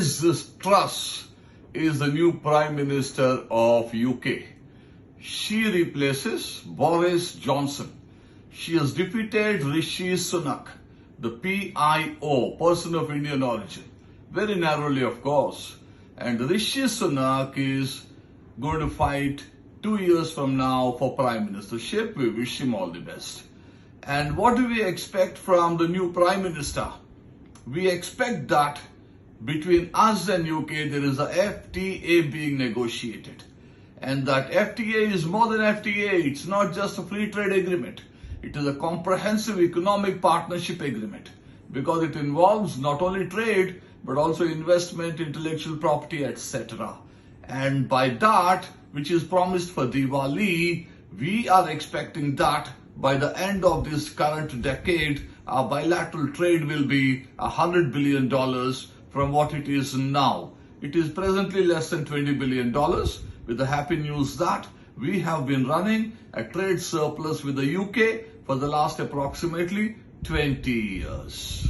Liz Truss is the new Prime Minister of UK. She replaces Boris Johnson. She has defeated Rishi Sunak, the PIO, person of Indian origin, very narrowly, of course. And Rishi Sunak is going to fight 2 years from now for Prime Ministership. We wish him all the best. And what do we expect from the new Prime Minister? We expect that between us and UK there is a FTA being negotiated. And that FTA is more than FTA. It's not just a free trade agreement. It is a comprehensive economic partnership agreement because it involves not only trade but also investment, intellectual property, etc. And by that, which is promised for Diwali, we are expecting that by the end of this current decade, our bilateral trade will be $100 billion from what it is now. It is presently less than $20 billion, with the happy news that we have been running a trade surplus with the UK for the last approximately 20 years.